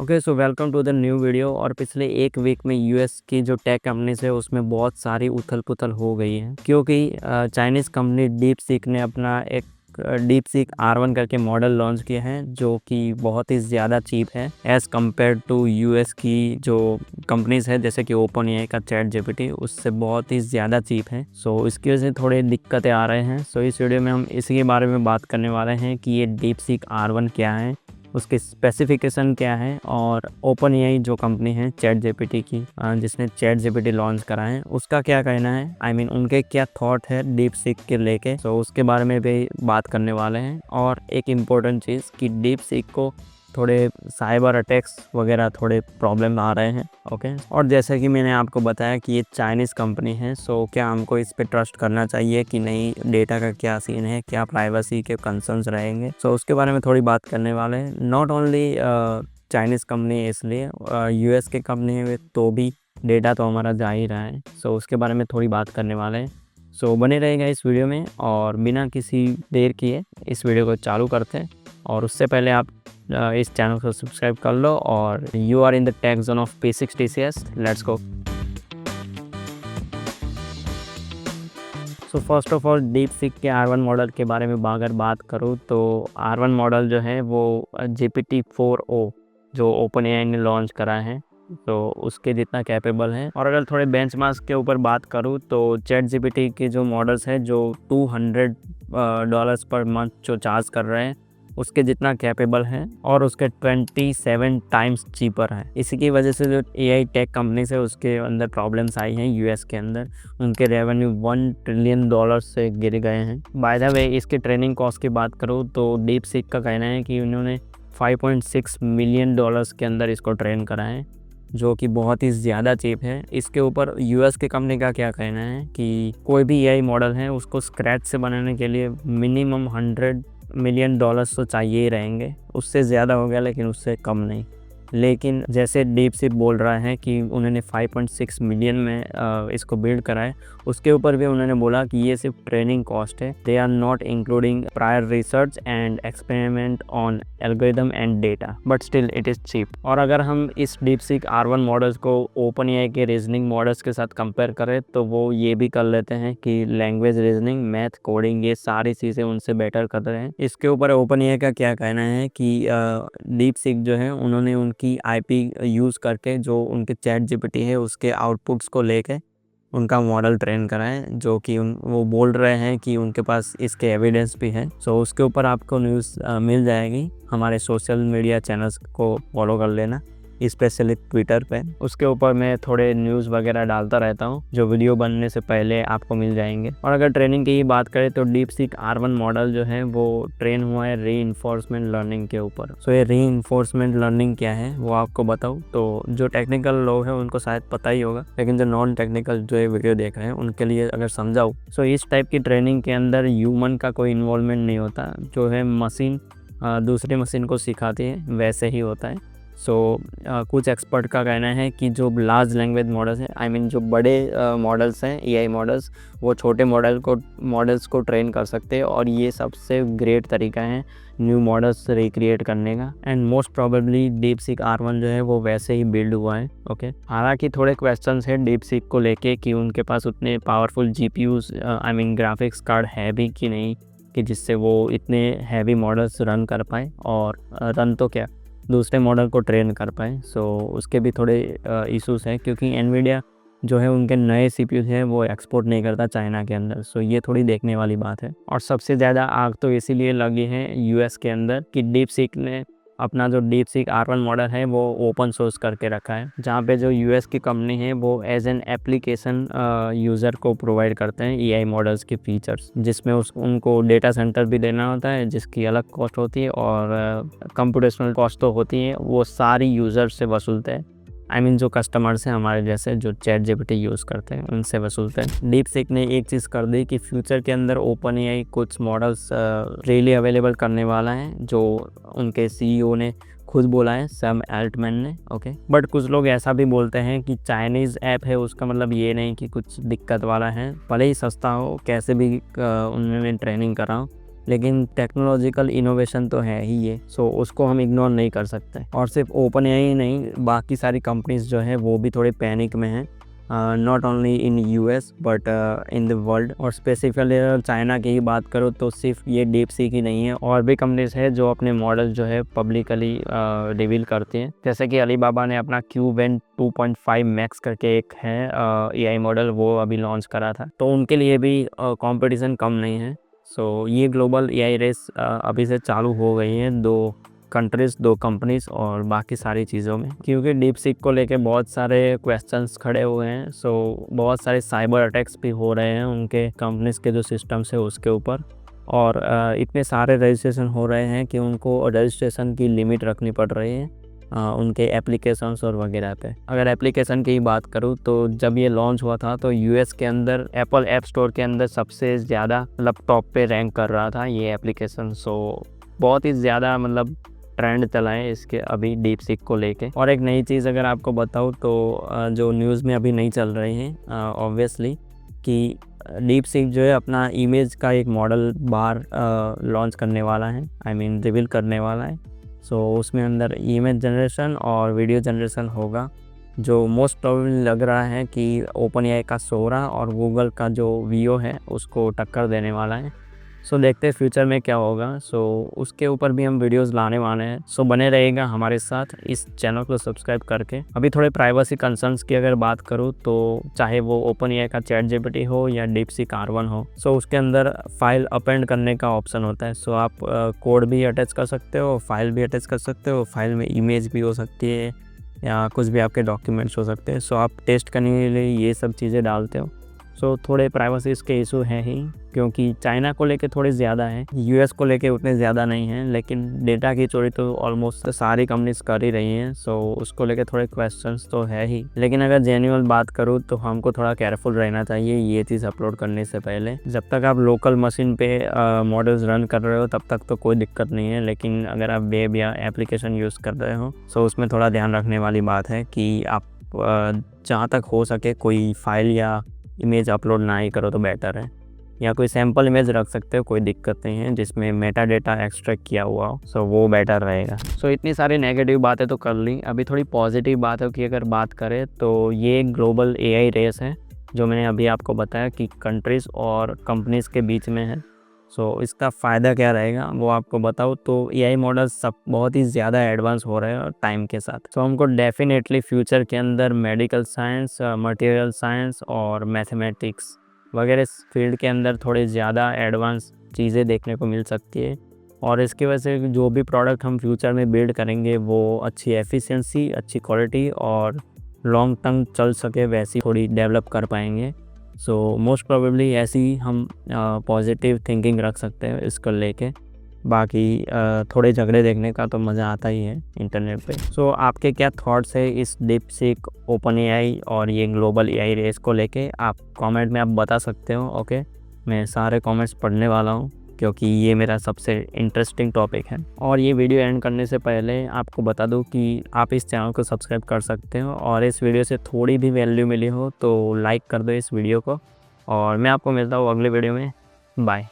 Okay so welcome to the new video. और पिछले एक वीक में यूएस की जो टेक कंपनीज है उसमें बहुत सारी उथल पुथल हो गई है, क्योंकि चाइनीज़ कंपनी डीप सीक ने अपना एक डीप सीक R1 करके मॉडल लॉन्च किया है, जो कि बहुत ही ज़्यादा चीप है एज़ कम्पेयर टू यूएस की जो कंपनीज़ है, जैसे कि ओपन एआई का चैट जीपीटी, उससे बहुत ही ज़्यादा चीप है। सो इसकी वजह से थोड़ी दिक्कतें आ रहे हैं। सो इस वीडियो में हम इसी के बारे में बात करने वाले हैं कि ये डीप सीक R1 क्या है, उसके स्पेसिफिकेशन क्या है, और ओपन एआई जो कंपनी है चैट जीपीटी की, जिसने चैट जीपीटी लॉन्च करा है, उसका क्या कहना है, उनके क्या थॉट है डीप सीक के लेके। सो उसके बारे में भी बात करने वाले हैं। और एक इम्पोर्टेंट चीज़ कि डीप सीक को थोड़े साइबर अटैक्स वगैरह थोड़े प्रॉब्लम आ रहे हैं। ओके, और जैसे कि मैंने आपको बताया कि ये चाइनीज़ कंपनी है, सो क्या हमको इस पे ट्रस्ट करना चाहिए कि नहीं, डेटा का क्या सीन है, क्या प्राइवेसी के कंसर्न्स रहेंगे, सो उसके बारे में थोड़ी बात करने वाले हैं। नॉट ओनली चाइनीज़ कंपनी है, इसलिए यूएस के कंपनी है तो भी डेटा तो हमारा जा ही रहा है। सो उसके बारे में थोड़ी बात करने वाले हैं। सो बने रहेगा इस वीडियो में, और बिना किसी देर किए इस वीडियो को चालू करते हैं। और उससे पहले आप इस चैनल को सब्सक्राइब कर लो। और you are in the tech zone of P6 TCS, let's go. So first of all DeepSeek के R1 मॉडल के बारे में अगर बात करूँ तो R1 मॉडल जो है वो GPT-4o जो ओपन एआई ने लॉन्च करा है, तो उसके जितना कैपेबल है। और अगर थोड़े बेंचमार्क्स के ऊपर बात करूँ तो चैट जीपीटी के जो मॉडल्स हैं जो $200 पर मंथ जो चार्ज कर रहे हैं, उसके जितना कैपेबल है और उसके 27 टाइम्स चीपर है। इसी की वजह से जो एआई टेक कंपनीज है उसके अंदर प्रॉब्लम्स आई हैं यूएस के अंदर। उनके रेवेन्यू $1 ट्रिलियन से गिर गए हैं। बाय द वे, इसके ट्रेनिंग कॉस्ट की बात करूँ तो डीप सीक का कहना है कि उन्होंने $5.6 मिलियन के अंदर इसको ट्रेन करा है, जो कि बहुत ही ज़्यादा चीप है। इसके ऊपर यूएस के कंपनी का क्या कहना है कि कोई भी एआई मॉडल है उसको स्क्रैच से बनाने के लिए मिनिमम $100 मिलियन तो चाहिए ही रहेंगे। उससे ज़्यादा हो गया लेकिन उससे कम नहीं। लेकिन जैसे डीप सीक बोल रहा है कि उन्होंने 5.6 मिलियन में इसको बिल्ड करा है, उसके ऊपर भी उन्होंने बोला कि ये सिर्फ ट्रेनिंग कॉस्ट है, they are not including prior research and experiment on algorithm and data, but still it is cheap. और अगर हम इस डीप सीक R1 मॉडल्स को ओपन एआई के रीजनिंग मॉडल्स के साथ कंपेयर करें तो वो ये भी कर लेते हैं कि लैंग्वेज रीजनिंग, मैथ, कोडिंग, ये सारी चीज़ें उनसे बेटर कर रहे हैं। इसके ऊपर ओपन एआई का क्या कहना है कि डीप सीक जो है उन्होंने की आईपी यूज़ करके जो उनके चैट जीपीटी है उसके आउटपुट्स को लेके उनका मॉडल ट्रेन करा है, जो कि वो बोल रहे हैं कि उनके पास इसके एविडेंस भी है। सो उसके ऊपर आपको न्यूज़ मिल जाएगी। हमारे सोशल मीडिया चैनल्स को फॉलो कर लेना, स्पेशली ट्विटर पे। उसके ऊपर मैं थोड़े न्यूज़ वगैरह डालता रहता हूँ जो वीडियो बनने से पहले आपको मिल जाएंगे। और अगर ट्रेनिंग की ही बात करें तो डीप सीक R1 मॉडल जो है वो ट्रेन हुआ है रीइंफोर्समेंट लर्निंग के ऊपर। सो ये रीइंफोर्समेंट लर्निंग क्या है वो आपको बताऊँ तो जो टेक्निकल लोग हैं उनको शायद पता ही होगा, लेकिन जो नॉन टेक्निकल जो ये वीडियो देख रहे हैं उनके लिए अगर समझाऊँ, सो इस टाइप की ट्रेनिंग के अंदर ह्यूमन का कोई इन्वॉल्वमेंट नहीं होता। जो है मशीन दूसरी मशीन को सिखाती है वैसे ही होता है। सो कुछ एक्सपर्ट का कहना है कि जो लार्ज लैंग्वेज मॉडल्स हैं, जो बड़े मॉडल्स हैं एआई मॉडल्स, वो छोटे मॉडल्स को ट्रेन कर सकते हैं, और ये सबसे ग्रेट तरीका है न्यू मॉडल्स रिक्रिएट करने का। And most probably deep seek R1 जो है वो वैसे ही बिल्ड हुआ है। ओके, हालांकि थोड़े क्वेश्चंस हैं डीप सीक को लेके कि उनके पास उतने पावरफुल GPUs ग्राफिक्स कार्ड है भी कि नहीं, कि जिससे वो इतने हैवी मॉडल्स रन कर पाए, और रन तो क्या दूसरे मॉडल को ट्रेन कर पाए। सो उसके भी थोड़े इश्यूज हैं, क्योंकि एनवीडिया जो है उनके नए सीपीयू हैं वो एक्सपोर्ट नहीं करता चाइना के अंदर। सो ये थोड़ी देखने वाली बात है। और सबसे ज़्यादा आग तो इसीलिए लगी है यूएस के अंदर कि डीप सीक ने अपना जो डीप सीक R1 मॉडल है वो ओपन सोर्स करके रखा है, जहाँ पे जो यूएस की कंपनी है वो एज एन एप्लीकेशन यूज़र को प्रोवाइड करते हैं एआई मॉडल्स के फीचर्स, जिसमें उनको डेटा सेंटर भी देना होता है जिसकी अलग कॉस्ट होती है, और कंप्यूटेशनल कॉस्ट तो होती है, वो सारी यूज़र से वसूलते हैं। जो कस्टमर्स हैं हमारे जैसे जो चैट जीपीटी यूज़ करते हैं उनसे वसूलते हैं। डीप सीक ने एक चीज़ कर दी कि फ्यूचर के अंदर ओपन एआई कुछ मॉडल्स फ्रीली अवेलेबल करने वाला है, जो उनके CEO ने खुद बोला है, सैम अल्टमैन ने। ओके, बट कुछ लोग ऐसा भी बोलते हैं कि चाइनीज़ ऐप है उसका मतलब ये नहीं कि कुछ दिक्कत वाला है, भले ही सस्ता हो, कैसे भी उन्होंने ट्रेनिंग करा हो, लेकिन टेक्नोलॉजिकल इनोवेशन तो है ही ये, सो उसको हम इग्नोर नहीं कर सकते। और सिर्फ ओपन एआई ही नहीं, बाकी सारी कंपनीज जो है वो भी थोड़े पैनिक में हैं, not only in US but in the world. और स्पेसिफिकली चाइना की ही बात करूँ तो सिर्फ ये DeepSeek ही नहीं है, और भी कंपनीज है जो अपने मॉडल जो है पब्लिकली रिवील करती हैं। जैसे कि अलीबाबा ने अपना Qwen 2.5 मैक्स करके एक है एआई मॉडल, वो अभी लॉन्च करा था, तो उनके लिए भी कंपटीशन कम नहीं है। सो ये ग्लोबल एआई रेस अभी से चालू हो गई है, 2 कंट्रीज, 2 कंपनीज और बाकी सारी चीज़ों में, क्योंकि DeepSeek को लेके बहुत सारे क्वेश्चंस खड़े हुए हैं। सो बहुत सारे साइबर अटैक्स भी हो रहे हैं उनके कंपनीज के जो सिस्टम्स है उसके ऊपर, और इतने सारे रजिस्ट्रेशन हो रहे हैं कि उनको रजिस्ट्रेशन की लिमिट रखनी पड़ रही है उनके एप्लीकेशंस और वगैरह पे। अगर एप्लीकेशन की बात करूँ तो जब ये लॉन्च हुआ था तो यूएस के अंदर एप्पल ऐप स्टोर के अंदर सबसे ज़्यादा टॉप पे रैंक कर रहा था ये एप्लीकेशन। सो बहुत ही ज़्यादा ट्रेंड चला है इसके अभी DeepSeek को लेके। और एक नई चीज़ अगर आपको बताऊँ तो जो न्यूज़ में अभी नहीं चल रही है ऑब्वियसली, कि DeepSeek जो है अपना इमेज का एक मॉडल बाहर लॉन्च करने वाला है, रिवील करने वाला है। सो उसमें अंदर इमेज जनरेशन और वीडियो जनरेशन होगा, जो मोस्ट प्रोबेबली लग रहा है कि OpenAI का सोरा और गूगल का जो Veo है उसको टक्कर देने वाला है। सो देखते हैं फ्यूचर में क्या होगा। सो उसके ऊपर भी हम वीडियोस लाने वाले हैं, सो बने रहेगा हमारे साथ इस चैनल को सब्सक्राइब करके। अभी थोड़े प्राइवेसी कंसर्न्स की अगर बात करूँ तो चाहे वो OpenAI का ChatGPT हो या DeepSeek R1 हो, सो उसके अंदर फाइल अपेंड करने का ऑप्शन होता है। सो आप कोड भी अटैच कर सकते हो, फाइल भी अटैच कर सकते हो, फाइल में इमेज भी हो सकती है या कुछ भी आपके डॉक्यूमेंट्स हो सकते हैं। सो आप टेस्ट करने के लिए ये सब चीज़ें डालते हो। सो थोड़े प्राइवेसी इसके इशू हैं ही, क्योंकि चाइना को लेके थोड़े ज़्यादा है, यूएस को लेके उतने ज़्यादा नहीं हैं, लेकिन डेटा की चोरी तो ऑलमोस्ट सारी कंपनीज कर ही रही हैं। सो उसको लेके थोड़े क्वेश्चंस तो है ही, लेकिन अगर जेन्युइन बात करूँ तो हमको थोड़ा केयरफुल रहना चाहिए ये चीज़ अपलोड करने से पहले। जब तक आप लोकल मशीन पे मॉडल्स रन कर रहे हो तब तक तो कोई दिक्कत नहीं है, लेकिन अगर आप वेब या एप्लीकेशन यूज़ कर रहे हो सो उसमें थोड़ा ध्यान रखने वाली बात है कि आप जहाँ तक हो सके कोई फाइल या इमेज अपलोड ना ही करो तो बेटर है, या कोई सैम्पल इमेज रख सकते हो, कोई दिक्कत नहीं है, जिसमें मेटा डेटा एक्सट्रैक्ट किया हुआ हो। सो वो बेटर रहेगा। सो इतनी सारी नेगेटिव बातें तो कर ली, अभी थोड़ी पॉजिटिव बातों की अगर बात करें तो ये ग्लोबल एआई रेस है जो मैंने अभी आपको बताया कि कंट्रीज़ और कंपनीज़ के बीच में है। सो इसका फ़ायदा क्या रहेगा वो आपको बताऊँ तो एआई मॉडल्स सब बहुत ही ज़्यादा एडवांस हो रहे हैं और टाइम के साथ। सो हमको डेफिनेटली फ्यूचर के अंदर मेडिकल साइंस, मटेरियल साइंस और मैथमेटिक्स वगैरह फील्ड के अंदर थोड़े ज़्यादा एडवांस चीज़ें देखने को मिल सकती है, और इसकी वजह से जो भी प्रोडक्ट हम फ्यूचर में बिल्ड करेंगे वो अच्छी एफिशिएंसी, अच्छी क्वालिटी और लॉन्ग टर्म चल सके वैसी थोड़ी डेवलप कर पाएंगे। सो मोस्ट प्रोबेबली ऐसी हम पॉजिटिव थिंकिंग रख सकते हैं इसको लेके। बाकी थोड़े झगड़े देखने का तो मज़ा आता ही है इंटरनेट पे। सो आपके क्या थॉट्स है इस DeepSeek, OpenAI और ये ग्लोबल एआई रेस को लेके, आप कमेंट में आप बता सकते हो। ओके, मैं सारे कमेंट्स पढ़ने वाला हूँ क्योंकि ये मेरा सबसे इंटरेस्टिंग टॉपिक है। और ये वीडियो एंड करने से पहले आपको बता दूं कि आप इस चैनल को सब्सक्राइब कर सकते हो, और इस वीडियो से थोड़ी भी वैल्यू मिली हो तो लाइक कर दो इस वीडियो को, और मैं आपको मिलता हूँ अगले वीडियो में। बाय।